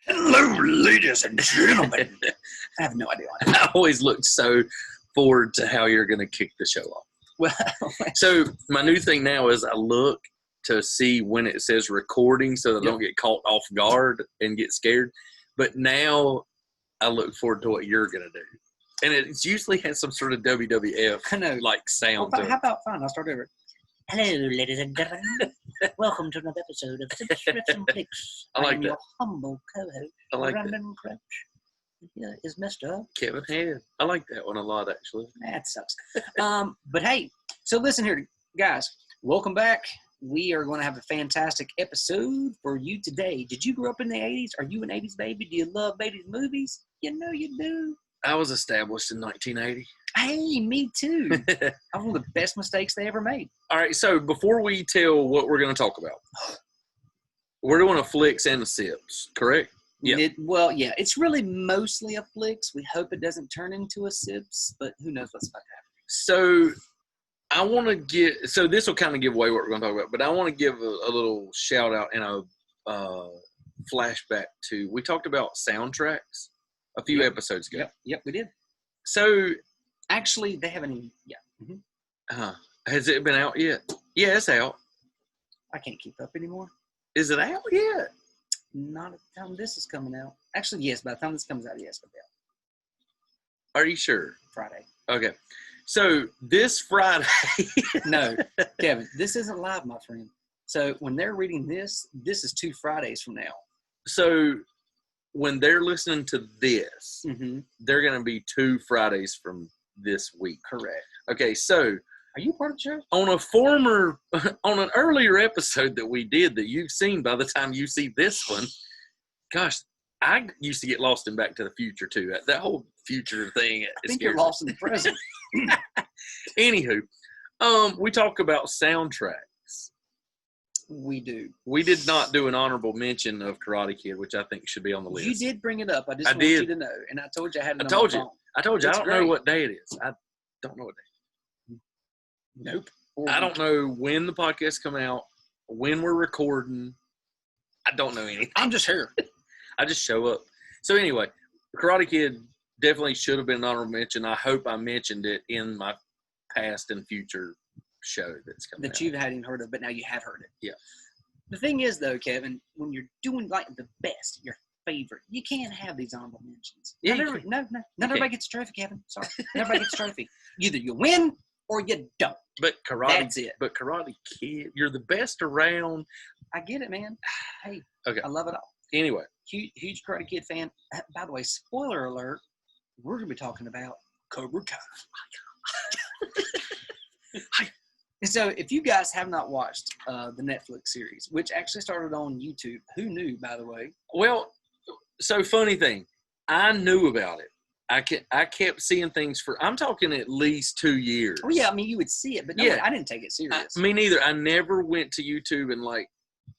Hello, ladies and gentlemen. I have no idea. I always look so forward to how you're going to kick the show off. Well, so my new thing now is I look to see when it says recording so that I don't get caught off guard and get scared. But now I look forward to what you're going to do. And it usually has some sort of WWF like sound to it. How about fine? I'll start over. Hello, ladies and gentlemen. Welcome to another episode of Riffs and Flix. I like am that. your humble co-host, I like Brandon Crouch. Here is Mr. Kevin Head. I like that one a lot, actually. That sucks. But hey, so listen here, guys. Welcome back. We are going to have a fantastic episode for you today. Did you grow up in the 80s? Are you an 80s baby? Do you love 80s movies? You know you do. I was established in 1980. Hey, me too. That was one of the best mistakes they ever made. All right, so before we tell what we're going to talk about, we're doing a Flix and a Sips, correct? Yeah. It's really mostly a Flix. We hope it doesn't turn into a Sips, but who knows what's about to happen. So I want to this will kind of give away what we're going to talk about, but I want to give a little shout out and a flashback to, we talked about soundtracks a few episodes ago. Yep, we did. So actually, they haven't even, has it been out yet? Yeah, it's out. I can't keep up anymore. Is it out yet? Not at the time this is coming out. Actually, yes, by the time this comes out, yes, it'll be out. Are you sure? Friday. Okay. So this Friday. No, Kevin, this isn't live, my friend. So when they're reading this is 2 Fridays from now. So when they're listening to this, they're going to be 2 Fridays from this week. Correct. Okay, so are you part of the show? On an earlier episode that we did that you've seen by the time you see this one, gosh, I used to get lost in Back to the Future too. That whole future thing. I think you're lost in the present. Anywho, we talk about soundtracks. We do. We did not do an honorable mention of Karate Kid, which I think should be on the list. You did bring it up. I want you to know. And I told you I had it on my phone. I told you. I don't know what day it is. I don't know what day. Nope. I don't know when the podcast come out, when we're recording. I don't know anything. I'm just here. I just show up. So anyway, Karate Kid definitely should have been an honorable mention. I hope I mentioned it in my past and future show that's coming out. That you hadn't heard of, but now you have heard it. Yeah. The thing is, though, Kevin, when you're doing like the best, your favorite, you can't have these honorable mentions. Yeah, not everybody gets a trophy, Kevin. Sorry. Not everybody gets a trophy. Either you win or you don't. But That's it. But Karate Kid, you're the best around. I get it, man. Hey, okay. I love it all. Anyway. Huge Karate Kid fan. By the way, spoiler alert, we're going to be talking about Cobra Kai. And so if you guys have not watched the Netflix series, which actually started on YouTube, who knew, by the way? Well, so funny thing, I knew about it. I kept seeing things I'm talking at least 2 years. Oh, yeah, I mean, you would see it, but no, I didn't take it serious. Me neither. I never went to YouTube and,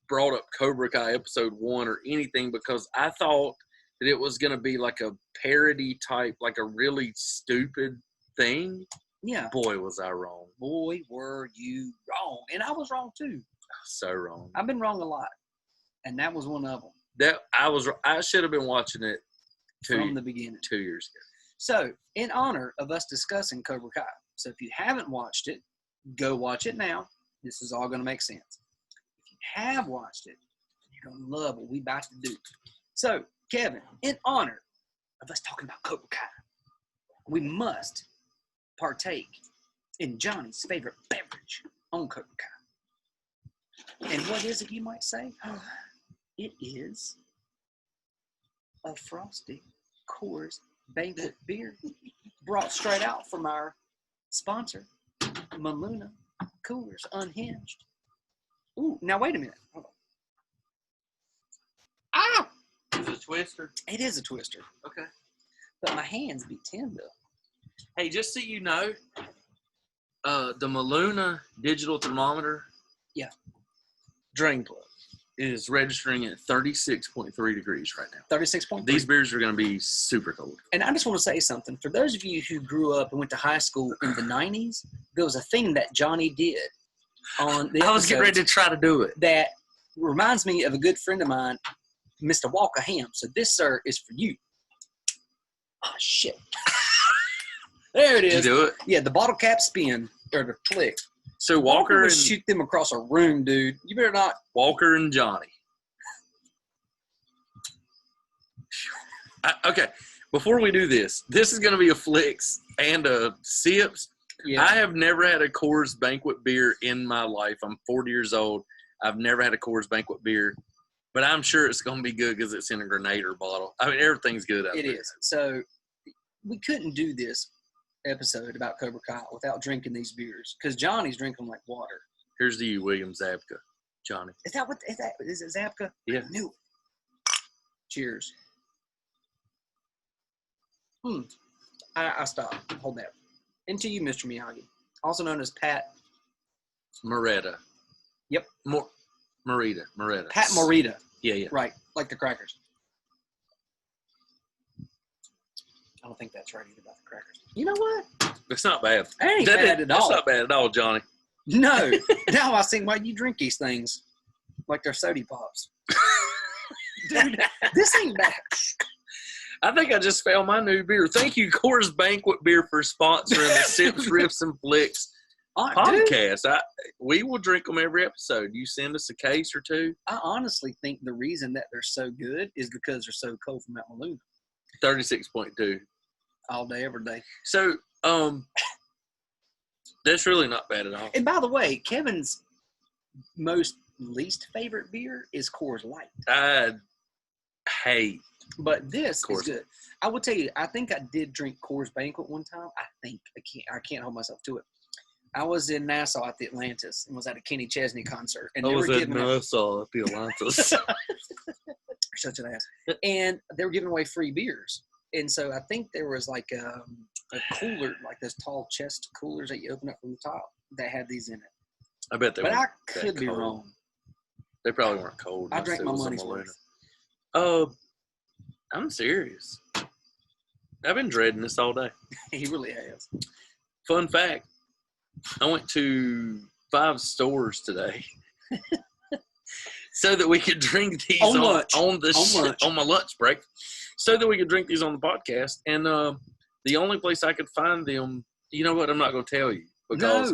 brought up Cobra Kai episode 1 or anything because I thought that it was going to be like a parody type, like a really stupid thing. Yeah. Boy, was I wrong. Boy, were you wrong. And I was wrong, too. So wrong. I've been wrong a lot. And that was one of them. I should have been watching it from the beginning. 2 years ago. So, in honor of us discussing Cobra Kai, so if you haven't watched it, go watch it now. This is all going to make sense. If you have watched it, you're going to love what we're about to do. So, Kevin, in honor of us talking about Cobra Kai, we must partake in Johnny's favorite beverage on Cobra Kai. And what is it, you might say? It is a frosty Coors Banquet beer brought straight out from our sponsor, Maluna Coors Unhinged. Ooh, now wait a minute. Hold on. Ah! Is it a twister? It is a twister. Okay. But my hands be tender. Hey, just so you know, the Maluna digital thermometer drain plug is registering at 36.3 degrees right now. 36.3. These beers are going to be super cold. And I just want to say something. For those of you who grew up and went to high school in the 90s, there was a thing that Johnny did on the I was getting ready to try to do it. That reminds me of a good friend of mine, Mr. Walker Ham. So this, sir, is for you. Oh, shit. There it is. Did you do it? Yeah, the bottle cap spin, or the flick. So Walker would and shoot them across a room, dude. You better not. Walker and Johnny. Okay, before we do this is going to be a Flix and a Sips. Yeah. I have never had a Coors Banquet beer in my life. I'm 40 years old. I've never had a Coors Banquet beer, but I'm sure it's going to be good because it's in a Grenadier bottle. I mean, everything's good out there. It is. So we couldn't do this episode about Cobra Kai without drinking these beers because Johnny's drinking like water. Here's to you, William Zabka. Johnny. Is it Zabka? Yeah. I knew it. Cheers. I stopped. Hold that. Into you, Mr. Miyagi. Also known as Pat Moretta. Yep. Moretta. Pat Morita. Yeah. Right. Like the crackers. I don't think that's right either about the crackers. You know what? It's not bad. That ain't bad at all. That's not bad at all, Johnny. No. Now I see why you drink these things like they're soda pops. Dude, this ain't bad. I think I just found my new beer. Thank you, Coors Banquet Beer, for sponsoring the Sips, Riffs, and Flix podcast. We will drink them every episode. You send us a case or two. I honestly think the reason that they're so good is because they're so cold from Mount Luna. 36.2. All day, every day. So, that's really not bad at all. And by the way, Kevin's least favorite beer is Coors Light. I hate. But this Coors. is good. I will tell you, I think I did drink Coors Banquet one time. I can't hold myself to it. I was in Nassau at the Atlantis and was at a Kenny Chesney concert. And they were giving Nassau at the Atlantis. Such an ass. And they were giving away free beers. And so I think there was like a cooler, like those tall chest coolers that you open up from the top that had these in it. I bet they But were. I could be wrong. They probably weren't cold. I drank my money's worth. I'm serious. I've been dreading this all day. He really has. Fun fact, I went to 5 stores today so that we could drink these on my lunch break, so that we could drink these on the podcast. And the only place I could find them, you know what, I'm not going to tell you because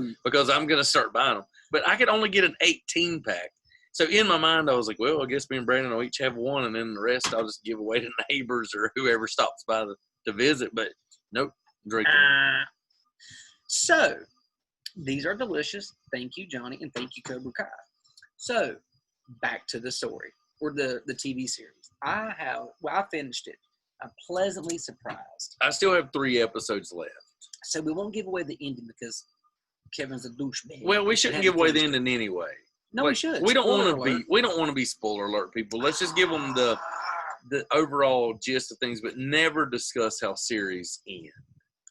I'm going to start buying them. But I could only get an 18-pack. So in my mind, I was like, well, I guess me and Brandon will each have one, and then the rest I'll just give away to neighbors or whoever stops by to visit. But nope, drinking. So these are delicious. Thank you, Johnny, and thank you, Cobra Kai. So back to the story or the TV series. I finished it. I'm pleasantly surprised. I still have 3 episodes left. So we won't give away the ending because Kevin's a douchebag. Well, we shouldn't give away the ending anyway. No, we should. We don't want to be spoiler alert people. Let's just give them the overall gist of things, but never discuss how series end.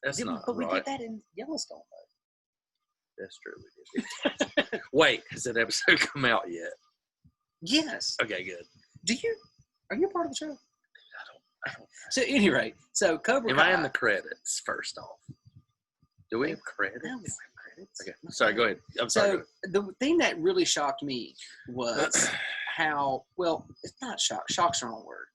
That's not but right. We did that in Yellowstone, though. That's true. We did. Wait, has that episode come out yet? Yes. Okay, good. Are you a part of the show? I don't. So, at any rate, Cobra Kai. Am I in the credits, first off? Do we have credits? No, we don't have credits. Okay. Sorry, go ahead. I'm sorry. So, the thing that really shocked me was how, well, it's not shock. Shock's the wrong word.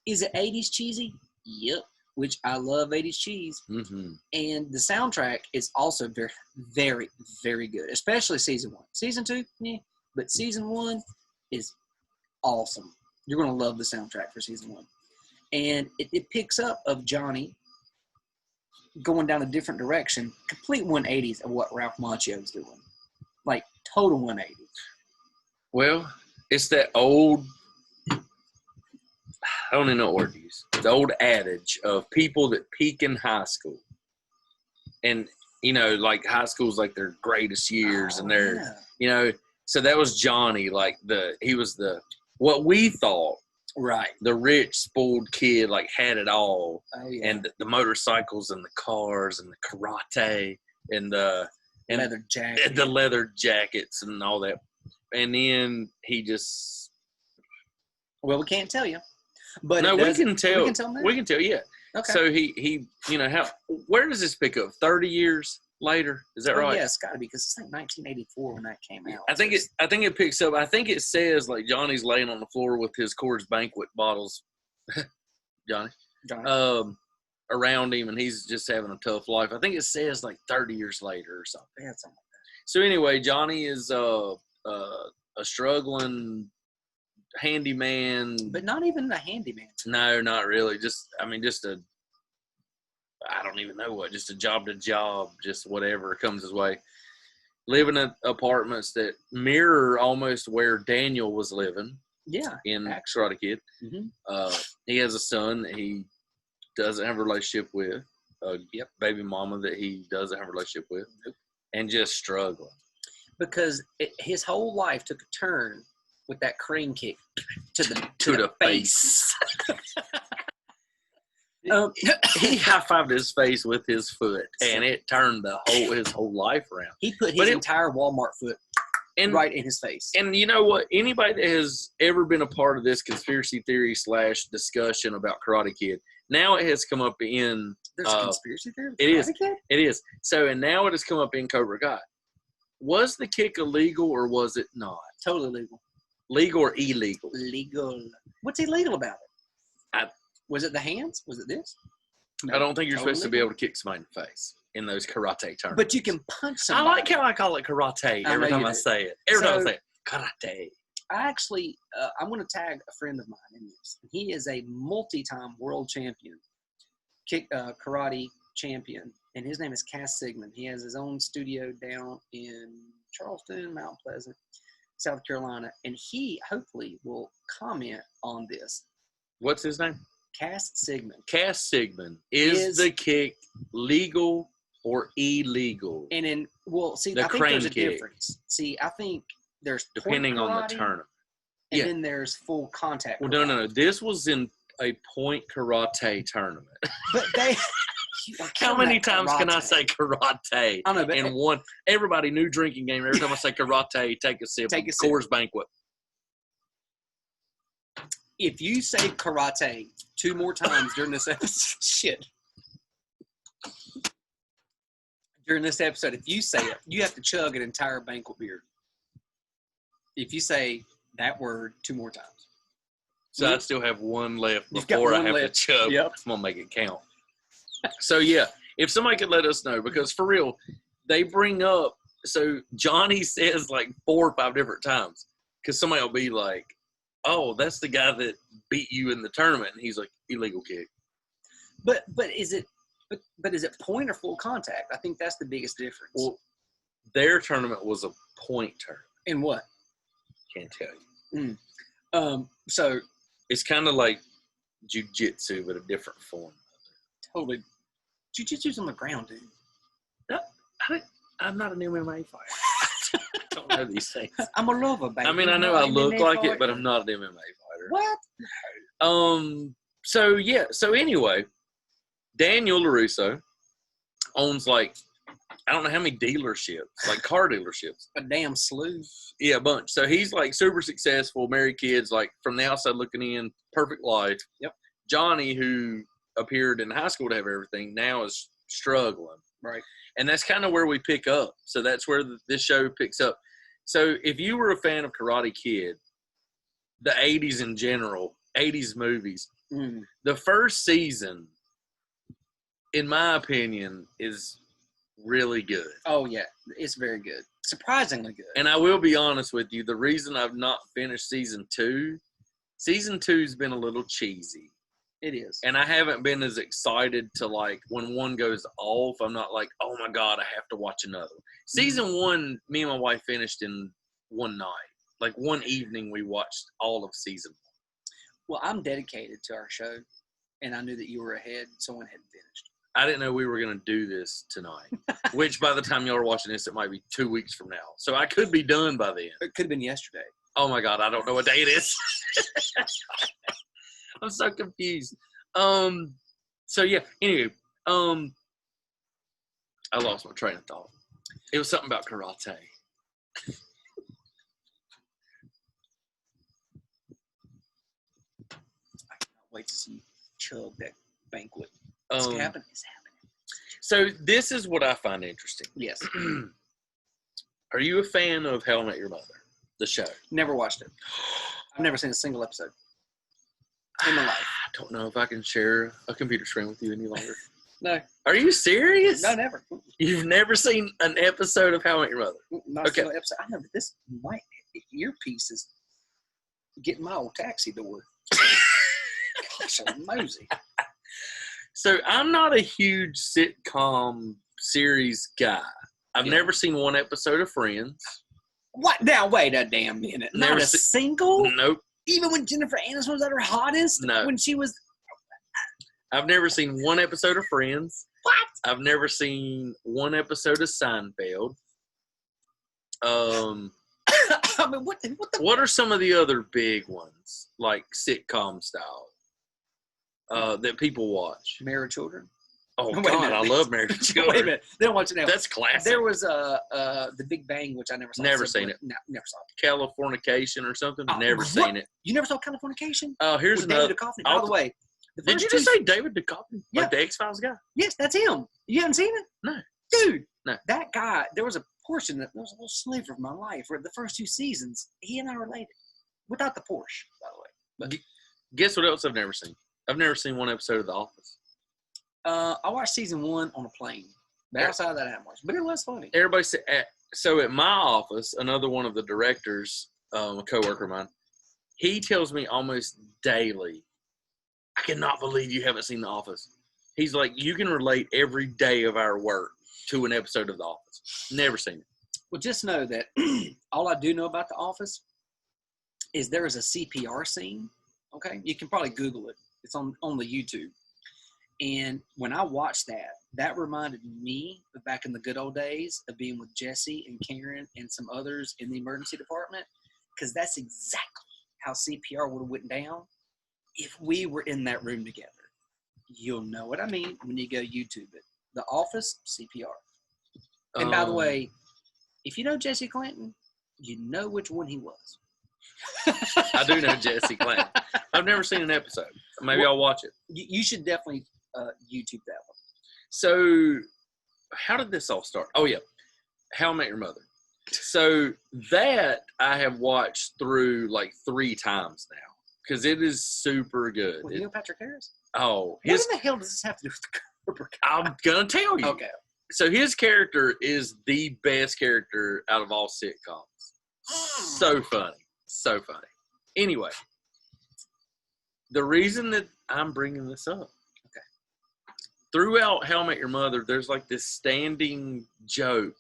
Is it 80s cheesy? Yep. Which I love 80s cheese. Mm-hmm. And the soundtrack is also very, very, very good, especially season 1. Season 2, yeah, but season 1 is awesome. You're going to love the soundtrack for season 1. And it picks up of Johnny going down a different direction, complete 180s of what Ralph Macchio's doing. Like, total 180. Well, it's that old, I don't even know what word to use, the old adage of people that peak in high school. And, you know, like high school's like their greatest years and they're, you know, so that was Johnny, like he was what we thought. Right. The rich, spoiled kid, like, had it all. Oh, yeah. And the motorcycles and the cars and the karate and the leather jacket. and the leather jackets and all that. And then he just... Well, we can't tell you. But no, we can tell. We can tell now? We can tell, yeah. Okay. So he you know, where does this pick up? 30 years? later. Is that right? Yeah, it's got to be because it's like 1984 when that came out. I think it picks up. I think it says like Johnny's laying on the floor with his Coors Banquet bottles, Johnny, around him, and he's just having a tough life. I think it says like 30 years later or something. Yeah, something like that. So anyway, Johnny is a struggling handyman, but not even a handyman. No, not really. Just I don't even know what. Just a job to job, just whatever comes his way. Living in apartments that mirror almost where Daniel was living. Yeah, in Karate Kid. Mm-hmm. He has a son that he doesn't have a relationship with. Baby mama that he doesn't have a relationship with, and just struggling because his whole life took a turn with that crane kick to the face. He high-fived his face with his foot, and it turned his whole life around. He put his entire Walmart foot right in his face. And you know what? Anybody that has ever been a part of this conspiracy theory / discussion about Karate Kid, now it has come up in... There's a conspiracy theory? It is. So, and now it has come up in Cobra Kai. Was the kick illegal or was it not? Totally legal. Legal or illegal? Legal. What's illegal about it? Was it the hands? Was it this? No, I don't think you're supposed to be able to kick somebody in the face in those karate terms. But you can punch somebody. I like how I call it karate every time I say it. Every time I say it. Karate. I actually, I'm going to tag a friend of mine in this. He is a multi-time world champion, karate champion, and his name is Cass Sigmund. He has his own studio down in Charleston, Mount Pleasant, South Carolina, and he hopefully will comment on this. What's his name? Cass Sigmund. Cass Sigmund. Is the kick legal or illegal? And I think there's a difference. See, I think there's depending on the tournament. And then there's full contact. Well, no. This was in a point karate tournament. But they... How many times can I say karate? I know, but in one, everybody new drinking game. Every time I say karate, take a sip. Coors Banquet. If you say karate 2 more times during this episode, during this episode, if you say it, you have to chug an entire banquet beer. If you say that word 2 more times. So I still have one left before I have to chug. Yep. I'm going to make it count. So, yeah, if somebody could let us know, because for real, they bring up, so Johnny says like 4 or 5 different times, because somebody will be like, oh, that's the guy that beat you in the tournament. And he's like, illegal kick. But is it point or full contact? I think that's the biggest difference. Well, their tournament was a point tournament. In what? Can't tell you. So it's kind of like jiu-jitsu, but a different form. Totally. Jiu-jitsu's on the ground, dude. No, I'm not an MMA fighter. I don't know these things. I'm a lover, baby. I mean, I know I look like it, but I'm not an MMA fighter. What? So, yeah. So, anyway, Daniel LaRusso owns, like, I don't know how many dealerships, like car dealerships. A damn slew. Yeah, a bunch. So, he's, like, super successful, married kids, like, from the outside looking in, perfect life. Yep. Johnny, who appeared in high school to have everything, now is struggling. Right. And that's kind of where we pick up. So that's where this show picks up. So if you were a fan of Karate Kid, the 80s in general, 80s movies, the first season, in my opinion, is really good. Oh, yeah. It's very good. Surprisingly good. And I will be honest with you, the reason I've not finished season 2's been a little cheesy. It is. And I haven't been as excited to, like, when one goes off, I'm not like, oh, my God, I have to watch another. Season 1, me and my wife finished in one night. Like, one evening we watched all of season 1. Well, I'm dedicated to our show, and I knew that you were ahead. Someone hadn't finished. I didn't know we were going to do this tonight, which by the time y'all are watching this, it might be 2 weeks from now. So I could be done by then. It could have been yesterday. Oh, my God, I don't know what day it is. I'm so confused. So yeah, anyway, I lost my train of thought. It was something about karate. I cannot wait to see you chug that banquet. It's happening. So this is what I find interesting. Yes. Are you a fan of How I Met Your Mother, the show? Never watched it. I've never seen a single episode in my life. I don't know if I can share a computer screen with you any longer. No. Are you serious? No, never. You've never seen an episode of How I Met Your Mother? Not a single episode. I know this earpiece is getting my old taxi door. Gosh, I'm mosey. So I'm not a huge sitcom series guy. I've never seen one episode of Friends. What? Now, wait a damn minute. Not a single? Nope. Even when Jennifer Aniston was at her hottest? No. When she was... I've never seen one episode of Friends. What? I've never seen one episode of Seinfeld. I mean, what are some of the other big ones, like sitcom style, that people watch? Married Children. Oh, God, I love Married Children. Wait a minute. They don't watch it now. That's classic. There was The Big Bang, which I never saw. Never seen it. No, never saw it. Californication or something? Oh, never seen it. You never saw Californication? Oh, here's with another. David Duchovny. By the way, did you just say David Duchovny? Yeah. Like the X-Files guy? Yes, that's him. You haven't seen it? No. Dude, no. That guy, there was a portion that was a little sliver of my life where the first 2 seasons, he and I related. Without the Porsche, by the way. But guess what else I've never seen? I've never seen one episode of The Office. I watched season 1 on a plane. But outside of that, I haven't watched. But it was funny. Everybody said, so at my office, another one of the directors, a coworker of mine, he tells me almost daily, I cannot believe you haven't seen The Office. He's like, you can relate every day of our work to an episode of The Office. Never seen it. Well, just know that all I do know about The Office is there is a CPR scene. Okay? You can probably Google it. It's on the YouTube. And when I watched that, that reminded me of back in the good old days of being with Jesse and Karen and some others in the emergency department, because that's exactly how CPR would have went down if we were in that room together. You'll know what I mean when you go YouTube it. The Office, CPR. And by the way, if you know Jesse Clinton, you know which one he was. I do know Jesse Clinton. I've never seen an episode. Maybe I'll watch it. You should definitely YouTube that one. So, how did this all start? Oh, yeah. How I Met Your Mother. So, that I have watched through like 3 times now because it is super good. Well, Neil Patrick Harris? Oh. What in the hell does this have to do with the Cobra Kai? I'm going to tell you. Okay. So, his character is the best character out of all sitcoms. So funny. So funny. Anyway, the reason that I'm bringing this up, throughout How I Met Your Mother, there's like this standing joke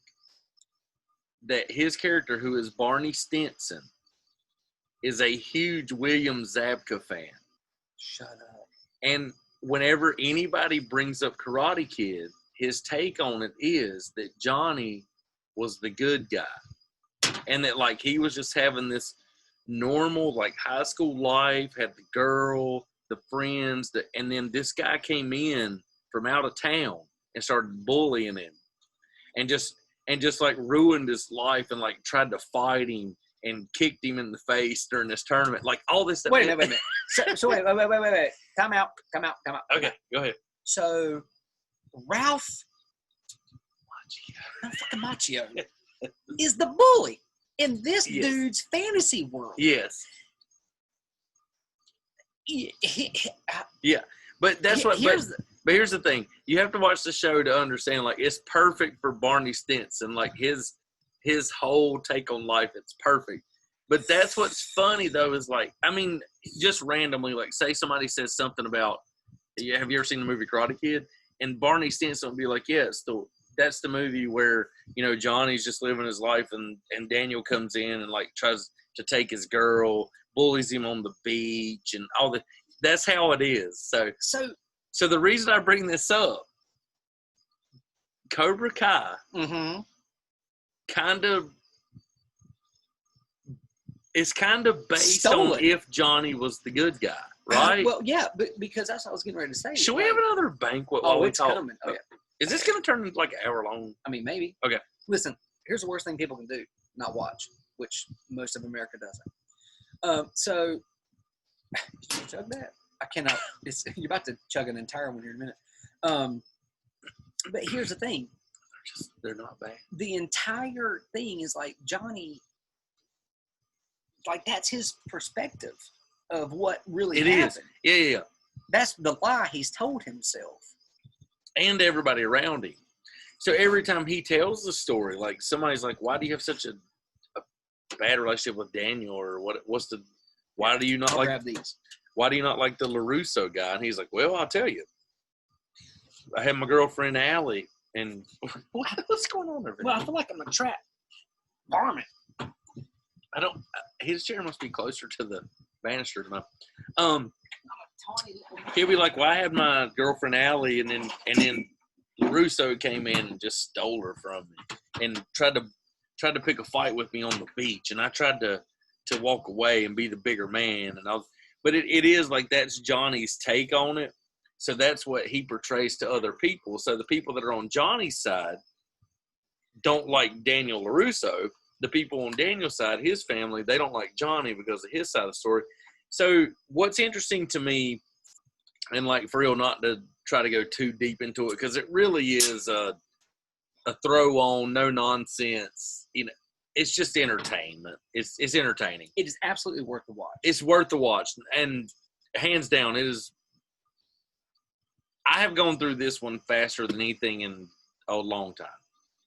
that his character, who is Barney Stinson, is a huge William Zabka fan. Shut up. And whenever anybody brings up Karate Kid, his take on it is that Johnny was the good guy. And that like he was just having this normal like high school life, had the girl, the friends, and then this guy came in from out of town and started bullying him and just like ruined his life and like tried to fight him and kicked him in the face during this tournament. Like all this stuff. Wait a minute. So wait. Time out. Okay, go ahead. So Ralph Macchio is the bully in this dude's fantasy world. Yes. Yeah. But that's what But here's the thing. You have to watch the show to understand, like, it's perfect for Barney Stinson. Like, his whole take on life, it's perfect. But that's what's funny, though, is, like, I mean, just randomly, like, say somebody says something about, have you ever seen the movie Karate Kid? And Barney Stinson would be like, yes, that's the movie where, you know, Johnny's just living his life and Daniel comes in and, like, tries to take his girl, bullies him on the beach and all that. That's how it is. So the reason I bring this up, Cobra Kai it's kind of based on if Johnny was the good guy, right? Well, yeah, but because that's what I was getting ready to say. Should we have another banquet? Oh, it's coming. Oh, yeah. Is this going to turn into like an hour long? I mean, maybe. Okay. Listen, here's the worst thing people can do: not watch, which most of America doesn't. So, you chug that? I cannot. You're about to chug an entire one here in a minute. But here's the thing. They're not bad. The entire thing is like Johnny, like that's his perspective of what really happened. Yeah. That's the lie he's told himself. And everybody around him. So every time he tells the story, like somebody's like, why do you have such a bad relationship with Daniel? Or why do you not like the LaRusso guy? And he's like, well, I'll tell you. I had my girlfriend, Allie, and what's going on there? Well, I feel like I'm a trap varmint. His chair must be closer to the banister than mine. He'll be like, well, I had my girlfriend, Allie, and then LaRusso came in and just stole her from me and tried to pick a fight with me on the beach. And I tried to walk away and be the bigger man. But it is like, that's Johnny's take on it. So that's what he portrays to other people. So the people that are on Johnny's side don't like Daniel LaRusso. The people on Daniel's side, his family, they don't like Johnny because of his side of the story. So what's interesting to me, and like for real, not to try to go too deep into it, because it really is a throw on, no nonsense. You know, it's just entertainment. It's entertaining. It is absolutely worth the watch. It's worth the watch, and hands down, it is. I have gone through this one faster than anything in a long time,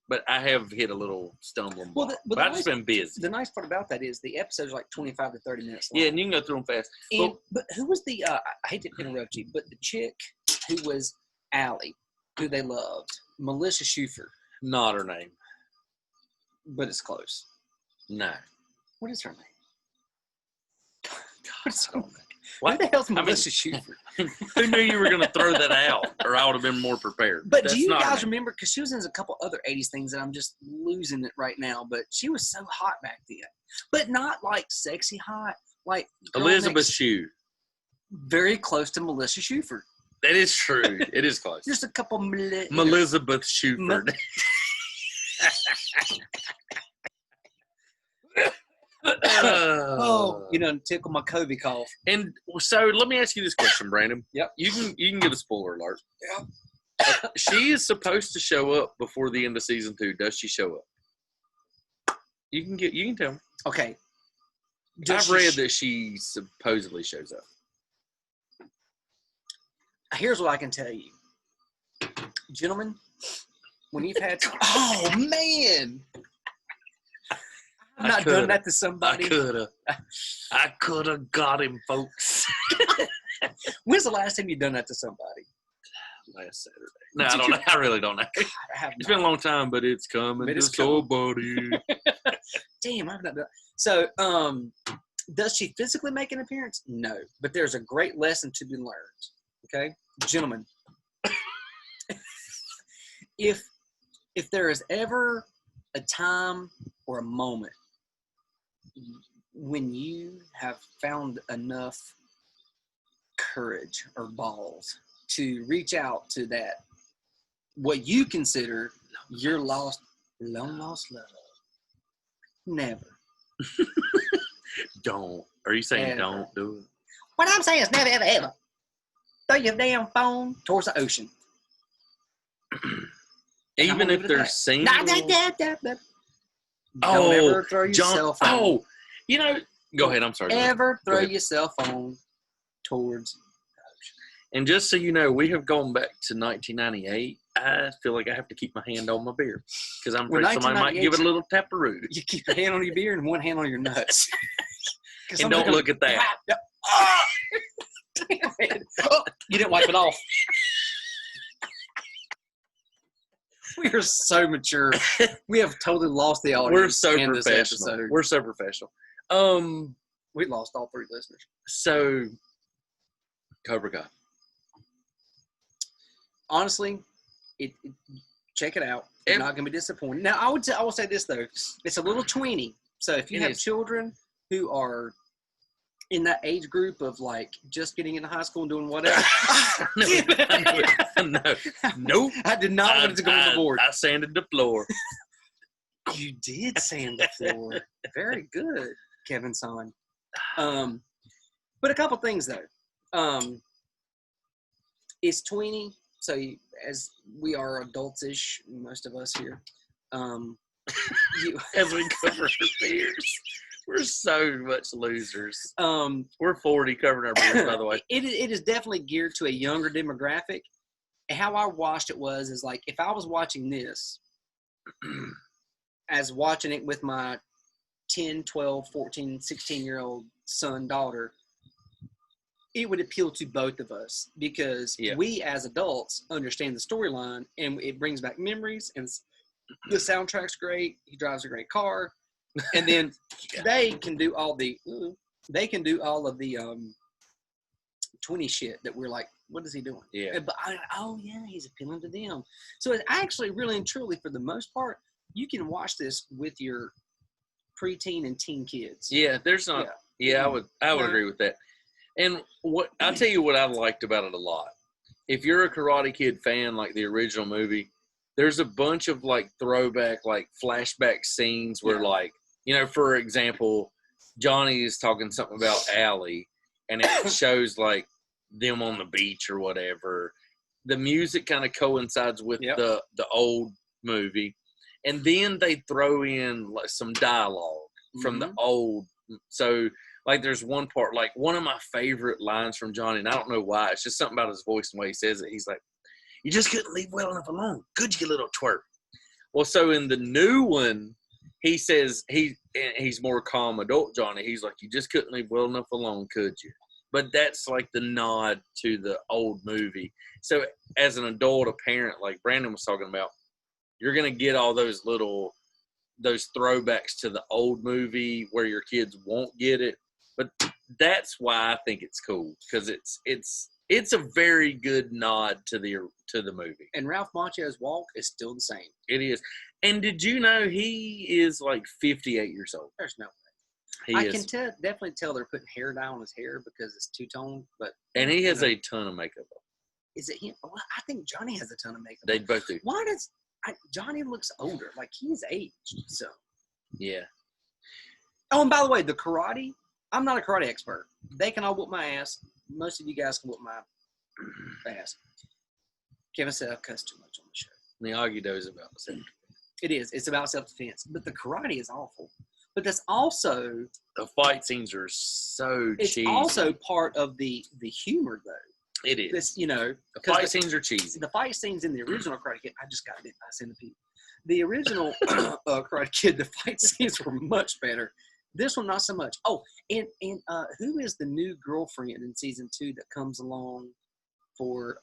but I have hit a little stumbling block. But I've just been busy. The nice part about that is the episodes are like 25 to 30 minutes long. Yeah, and you can go through them fast. But who was the, I hate to interrupt you, but the chick who was Allie, who they loved, Melissa Schufer. Not her name. But it's close. No. What is her name? God, I don't know. What the hell's Melissa Schufer? Who knew you were going to throw that out, or I would have been more prepared. But do you guys remember? Because she was in a couple other 80s things, and I'm just losing it right now. But she was so hot back then. But not like sexy hot. Like Elizabeth Shue. Very close to Melissa Schufer. That is true. It is close. Just a couple Elizabeth Schufer. You know, tickle my Kobe cough. And so let me ask you this question, Brandon. Yep. You can give a spoiler alert. Yeah. She is supposed to show up before the end of season 2. Does she show up? You can tell me. Okay. I've read that she supposedly shows up. Here's what I can tell you. Gentlemen, when you've had oh man. I've not done that to somebody. I could have got him, folks. When's the last time you done that to somebody? Last Saturday. No, I don't know. I really don't know. God, it's been a long time, but it's coming to somebody. Damn, I've not done. So, does she physically make an appearance? No, but there's a great lesson to be learned. Okay, gentlemen, if there is ever a time or a moment when you have found enough courage or balls to reach out to that, what you consider your long lost love, never. Don't. Are you saying ever. Don't do it? What I'm saying is never, ever, ever. Throw your damn phone towards the ocean. Even if they're single. Don't ever throw your cell phone. Oh, you know, go ahead. I'm sorry. Ever throw your cell phone towards the ocean. And just so you know, we have gone back to 1998. I feel like I have to keep my hand on my beer because I'm afraid somebody might give it a little taparoo. You keep a hand on your beer and one hand on your nuts. And don't look at that. Damn it. Oh, you didn't wipe it off. We are so mature. We have totally lost the audience. We're so professional. We're so professional. We lost all 3 listeners. So, Cobra Kai. Honestly, check it out. You're not going to be disappointed. Now, I will say this though: it's a little tweeny. So, if you have children who are in that age group of like just getting into high school and doing whatever. No. Nope. I did not want it to go on the board. I sanded the floor. You did sand the floor. Very good, Kevin Son. But a couple things though. It's tweeny, So as we are adults-ish, most of us here, as we cover our beers, we're so much losers. We're 40 covering our beers, by the way. It is definitely geared to a younger demographic. How I watched it is like if I was watching this, as watching it with my 10, 12, 14, 16-year-old son, daughter, it would appeal to both of us because we as adults understand the storyline and it brings back memories and the soundtrack's great. He drives a great car. And then they can do all of the 20 shit that we're like, what is he doing? Yeah. But he's appealing to them. So it's actually really and truly, for the most part, you can watch this with your preteen and teen kids. Yeah, there's not. Yeah, I would agree with that. And I'll tell you what I liked about it a lot. If you're a Karate Kid fan, like the original movie, there's a bunch of like throwback, like flashback scenes where like, for example, Johnny is talking something about Allie and it shows like them on the beach or whatever. The music kind of coincides with the old movie. And then they throw in like some dialogue from the old. So like there's one part, like one of my favorite lines from Johnny, and I don't know why, it's just something about his voice and the way he says it. He's like, "You just couldn't leave well enough alone. Could you, little twerp?" Well, so in the new one, he says he's more calm adult Johnny. He's like, "You just couldn't leave well enough alone, could you?" But that's like the nod to the old movie. So as an adult, a parent, like Brandon was talking about, you're going to get all those throwbacks to the old movie where your kids won't get it. But that's why I think it's cool, because it's a very good nod to the movie. And Ralph Macchio's walk is still the same. It is. And did you know he is like 58 years old? There's no way. I can definitely tell they're putting hair dye on his hair because it's two-tone. And he has a ton of makeup on. Is it him? Well, I think Johnny has a ton of makeup They both do. Why does Johnny looks older? Like he's aged. So yeah. Oh, and by the way, the karate. I'm not a karate expert. They can all whoop my ass. Most of you guys can whoop my ass. Kevin said I cuss too much on the show. Miyagi-Do is about self-defense. It is. It's about self-defense. But the karate is awful. But that's also... The fight scenes are so cheesy. It's also part of the humor, though. It is. The fight scenes are cheesy. The fight scenes in the original Karate Kid... I just got bit by a centipede. The original Karate Kid, the fight scenes were much better. This one, not so much. Oh, and who is the new girlfriend in season 2 that comes along for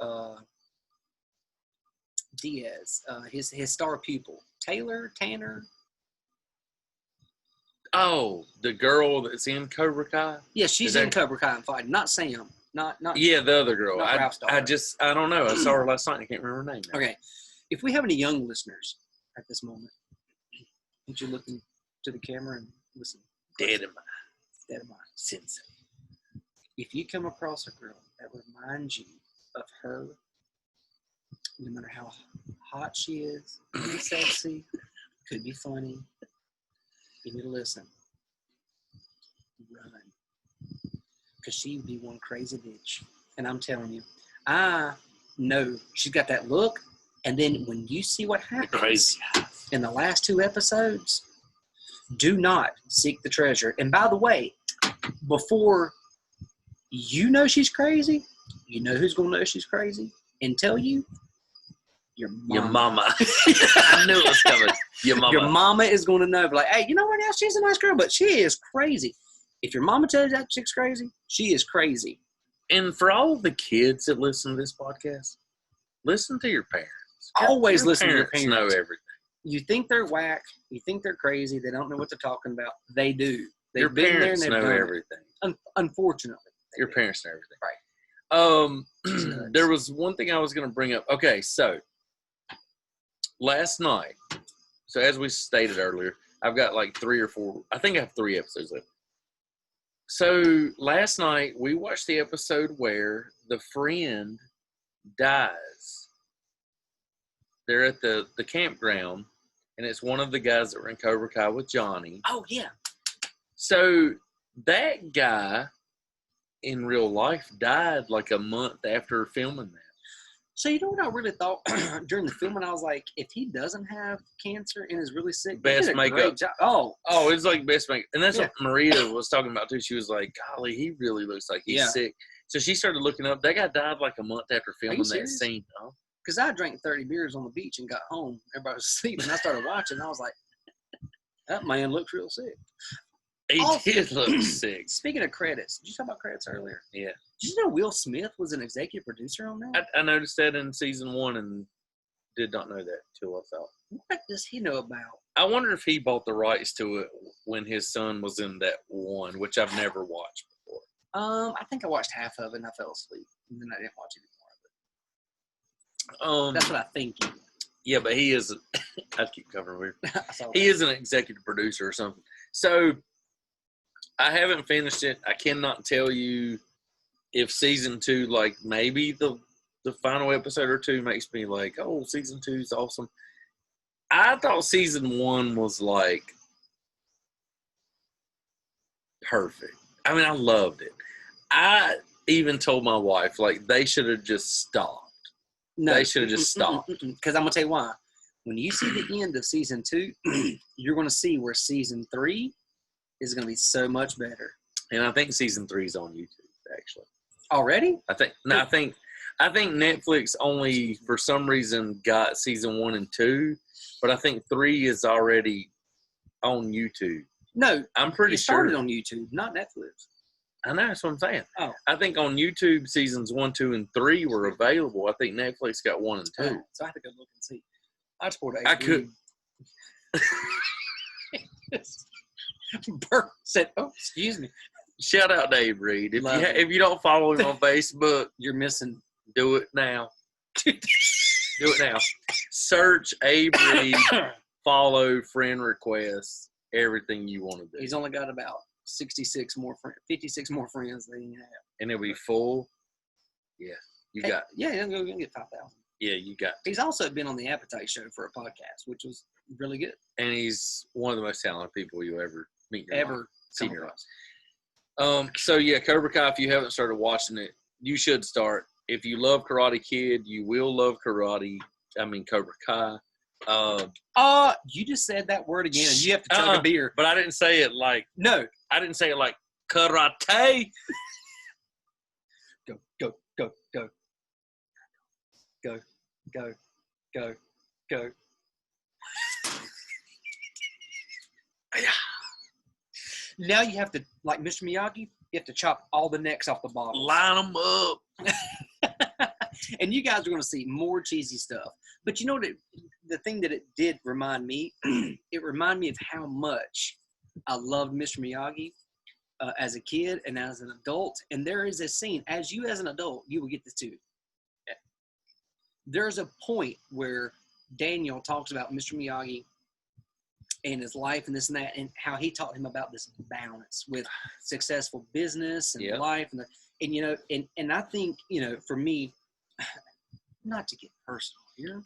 Diaz? His star pupil, Tanner. Oh, the girl that's in Cobra Kai. Yeah, she's in Cobra Kai and fighting. Not Sam. Not. Yeah, the other girl. Not Ralph's daughter. I don't know. I saw her last night. I can't remember her name now. Okay, if we have any young listeners at this moment, would you look into the camera and listen? Dead in my sensei. If you come across a girl that reminds you of her, no matter how hot she is, could be sexy, could be funny, you need to listen. Run. Because she would be one crazy bitch. And I'm telling you, I know she's got that look. And then when you see what happens in the last 2 episodes, do not seek the treasure. And by the way, before you know she's crazy, you know who's going to know she's crazy and tell you? Your mama. I knew it was coming. Your mama. Your mama is going to know. Like, hey, you know what else? She's a nice girl, but she is crazy. If your mama tells you that chick's crazy, she is crazy. And for all the kids that listen to this podcast, listen to your parents. Always listen to your parents. Know everything. You think they're whack. You think they're crazy. They don't know what they're talking about. They do. Your parents know everything. Unfortunately. Your parents know everything. Right. There was one thing I was going to bring up. Okay, so last night, so as we stated earlier, I've got like 3 or 4, I think I have 3 episodes left. So last night, we watched the episode where the friend dies. They're at the campground, and it's one of the guys that were in Cobra Kai with Johnny. Oh, yeah. So that guy in real life died like a month after filming that. So you know what I really thought during the filming? I was like, if he doesn't have cancer and is really sick, Best he did a makeup. great job. Oh, it's like best makeup. And that's what Maria was talking about, too. She was like, golly, he really looks like he's sick. So she started looking up. That guy died like a month after filming that scene. Because I drank 30 beers on the beach and got home. Everybody was asleep, and I started watching. And I was like, that man looks real sick. He did look sick. Speaking of credits, did you talk about credits earlier? Yeah. Did you know Will Smith was an executive producer on that? I noticed that in season 1 and did not know that till I thought. What does he know about? I wonder if he bought the rights to it when his son was in that one, which I've never watched before. I think I watched half of it and I fell asleep, and then I didn't watch any more of it. That's what I think. Yeah, but he is. I keep covering weird. He is an executive producer or something. So I haven't finished it. I cannot tell you if season 2, like maybe the final episode or 2 makes me like, oh, season 2 is awesome. I thought season 1 was like perfect. I mean, I loved it. I even told my wife, like, they should have just stopped. No, they should have just stopped. Because I'm going to tell you why. When you see the end of season 2, you're going to see where season 3 is going to be so much better. And I think season 3 is on YouTube, actually. Already? I think Netflix only, for some reason, got season 1 and 2, but I think 3 is already on YouTube. No, I'm pretty sure. It started on YouTube, not Netflix. I know, that's what I'm saying. Oh. I think on YouTube, seasons 1, 2, and 3 were available. I think Netflix got 1 and 2. So I have to go look and see. I support I could. Bert said, oh, excuse me. Shout out Dave Reed. If you don't follow him on Facebook, you're missing. Do it now. Do it now. Search Abe Reed, follow, friend requests, everything you want to do. He's only got about 56 more 56 more friends than you have. And it'll be full. Yeah. You got. Yeah, he'll get 5,000. Yeah, you got. He's also been on the Appetite Show for a podcast, which was really good. And he's one of the most talented people you'll ever meet in your life. See in your life. So yeah, Cobra Kai, if you haven't started watching it, you should start. If you love Karate Kid, you will love Cobra Kai. You just said that word again, and you have to chug a beer. But I didn't say it like. No. I didn't say it like karate. Go, go, go, go. Go, go, go, go. Now you have to, like Mr. Miyagi, you have to chop all the necks off the bottles. Line them up. And you guys are going to see more cheesy stuff. But you know what? The thing that it did remind me, it reminded me of how much I loved Mr. Miyagi as a kid and as an adult. And there is a scene, as an adult, you will get this too. There's a point where Daniel talks about Mr. Miyagi and his life and this and that, and how he taught him about this balance with successful business and life. And I think, for me, not to get personal here,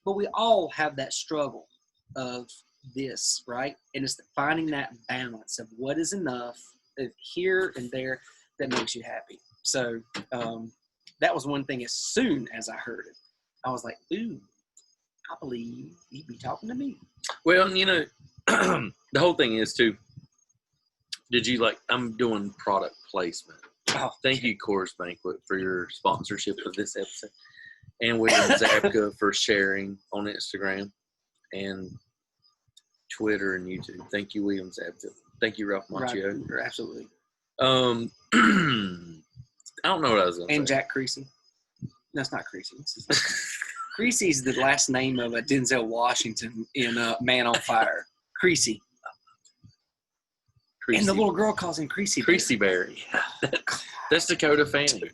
but we all have that struggle of this, right? And it's finding that balance of what is enough of here and there that makes you happy. So that was one thing. As soon as I heard it, I was like, ooh, I believe he'd be talking to me. Well, the whole thing is too, I'm doing product placement. Oh, thank you, Coors Banquet, for your sponsorship of this episode. And William Zabka for sharing on Instagram and Twitter and YouTube. Thank you, William Zabka. Thank you, Ralph Macchio. Right, absolutely. I don't know what I was going to say. And Jack Creasy. No, it's not Creasy. Creasy's the last name of Denzel Washington in Man on Fire. Creasy. And the little girl calls him Creasy Bear. Creasy Bear. That's Dakota Fanning.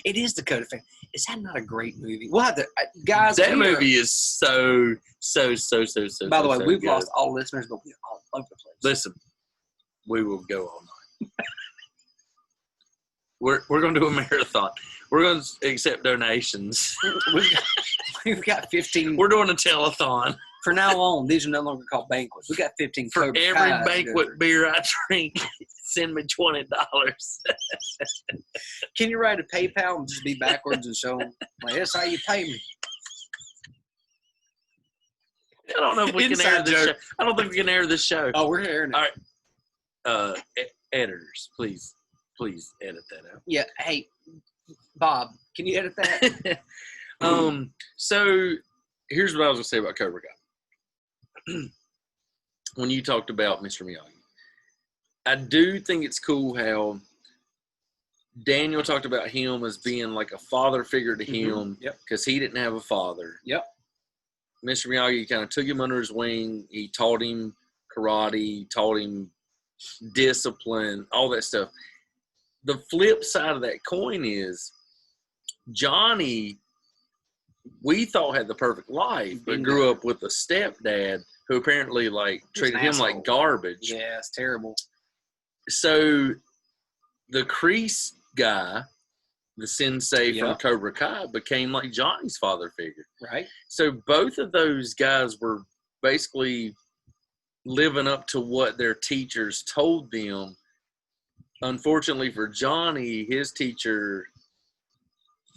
It is Dakota Fanning. Is that not a great movie? We'll have to, guys. That movie is so. By the way, we've lost all listeners, but we're all over the place. Listen, we will go all night. We're going to do a marathon. We're going to accept donations. We've got 15. We're doing a telethon. From now on, these are no longer called banquets. We got 15 for every banquet beer I drink. Send me $20. Can you write a PayPal and just be backwards and show them? Like, that's how you pay me. I don't know if we can air this show. I don't think we can air this show. Oh, we're airing it. All right. Editors, please edit that out. Yeah. Hey, Bob, can you edit that? So here's what I was gonna say about Cobra Kai. When you talked about Mr. Miyagi, I do think it's cool how Daniel talked about him as being like a father figure to him because he didn't have a father. Yep. Mr. Miyagi kind of took him under his wing. He taught him karate, taught him discipline, all that stuff. The flip side of that coin is Johnny, we thought had the perfect life, but grew up with a stepdad who apparently like treated him like garbage. Yeah, it's terrible. So the Kreese guy, the sensei from Cobra Kai, became like Johnny's father figure. Right. So both of those guys were basically living up to what their teachers told them. Unfortunately for Johnny, his teacher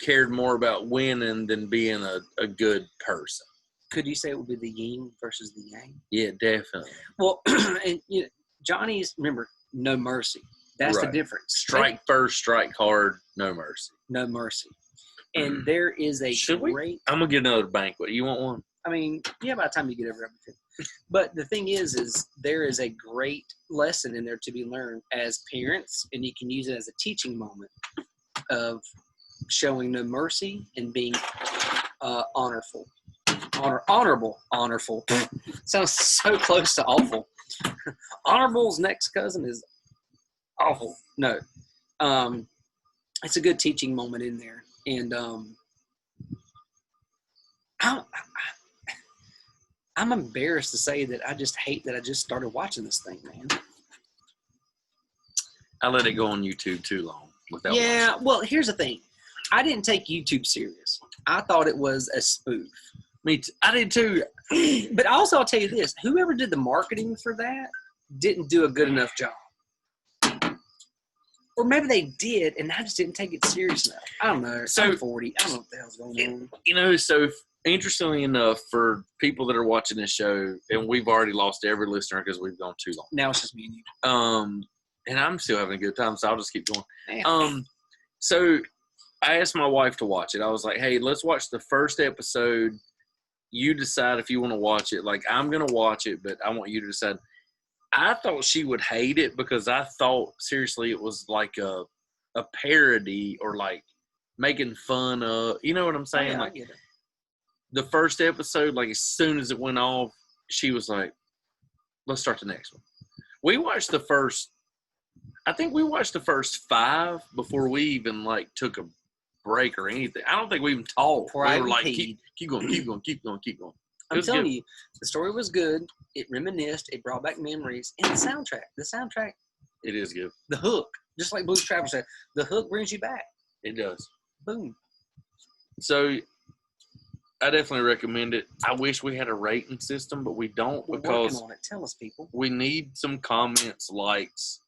cared more about winning than being a good person. Could you say it would be the yin versus the yang? Yeah, definitely. Well, and Johnny's, remember, no mercy. That's the difference. Strike first, strike hard, no mercy. No mercy. And there is a great... I'm going to get another banquet. You want one? I mean, yeah, by the time you get over everything. But the thing is there is a great lesson in there to be learned as parents, and you can use it as a teaching moment of showing no mercy and being honorful. Honorable. Sounds so close to awful. Honorable's next cousin is awful. No. It's a good teaching moment in there. And I'm embarrassed to say that I just hate that I just started watching this thing, man. I let it go on YouTube too long without watching. Well, here's the thing. I didn't take YouTube serious. I thought it was a spoof. Me too. I did too. But also, I'll tell you this. Whoever did the marketing for that didn't do a good enough job. Or maybe they did, and I just didn't take it serious enough. I don't know. So, I'm 40. I don't know what the hell's going on. So interestingly enough, for people that are watching this show, and we've already lost every listener because we've gone too long. Now it's just me and you. And I'm still having a good time, so I'll just keep going. Damn. So I asked my wife to watch it. I was like, hey, let's watch the first episode. You decide if you want to watch it. Like, I'm going to watch it, but I want you to decide. I thought she would hate it because I thought, seriously, it was like a parody or like making fun of, you know what I'm saying? Yeah, like, I get it. The first episode, like as soon as it went off, she was like, let's start the next one. We watched the first 5 before we even like took a break or anything. I don't think we even talked. We were like, keep going. I'm telling you, the story was good. It reminisced. It brought back memories. And the soundtrack. It is good. The hook, just like Blues Traveler said, the hook brings you back. It does. Boom. So I definitely recommend it. I wish we had a rating system, but we don't. We're because working on it. Tell us, people. We need some comments, likes,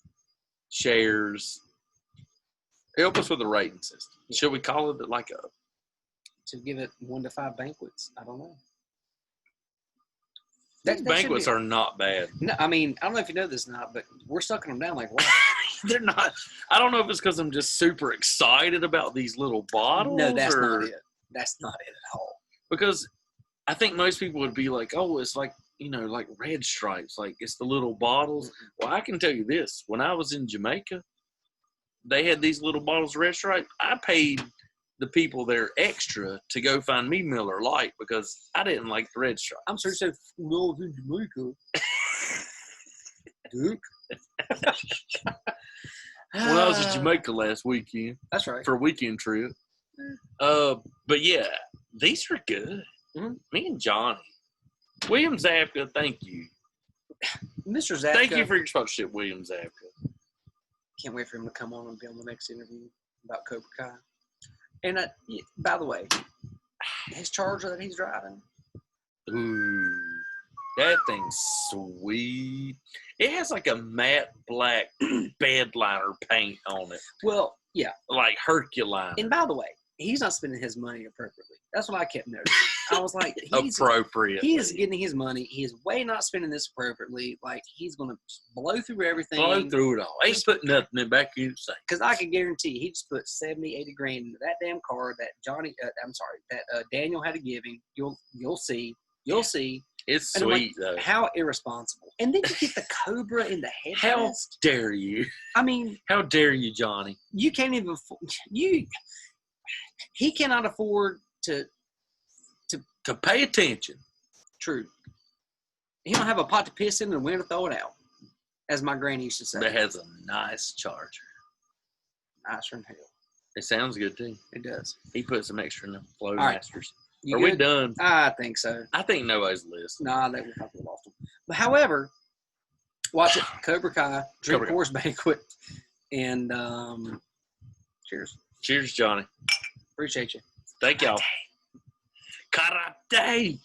shares. Help us with a rating system. Yeah. Should we call it like a... To give it 1 to 5 banquets. I don't know. These banquets are not bad. No, I mean, I don't know if you know this or not, but we're sucking them down like what? They're not. I don't know if it's because I'm just super excited about these little bottles. No, that's not it. That's not it at all. Because I think most people would be like, oh, it's like, like Red Stripes. Like, it's the little bottles. Well, I can tell you this. When I was in Jamaica, they had these little bottles of Red Stripe. I paid the people there extra to go find me Miller Lite because I didn't like the Red Stripe. I'm sorry, so no, in Jamaica. Duke. When I was in Jamaica last weekend. That's right. For a weekend trip. But yeah, these are good. Mm-hmm. Me and Johnny. William Zabka, thank you. Mr. Zabka. Thank you for your sponsorship, William Zabka. Can't wait for him to come on and be on the next interview about Cobra Kai. And by the way, his Charger that he's driving. Ooh. That thing's sweet. It has like a matte black bed liner paint on it. Well, yeah. Like Herculine. And by the way, he's not spending his money appropriately. That's what I kept noticing. I was like, appropriately. He is getting his money. He is way not spending this appropriately. Like, he's going to blow through everything. Blow through it all. Ain't putting nothing in back of you. Because I can guarantee he just put 70, 80 grand into that damn car that Daniel had to give him. You'll see. You'll see. It's and sweet, like, though. How irresponsible. And then you get the Cobra in the head. How dare you? I mean. How dare you, Johnny? You can't even. He cannot afford to pay attention. True. He don't have a pot to piss in and when to throw it out, as my granny used to say. That has a nice charger. Nicer than hell. It sounds good, too. It does. He put some extra in the Flow right. Masters. You Are good? we done? I think so. I think nobody's listening. Nah, they would probably lost them. But however, watch it. Cobra Kai, drink Coors Banquet, and cheers. Cheers, Johnny. Appreciate you. Thank y'all. Karate.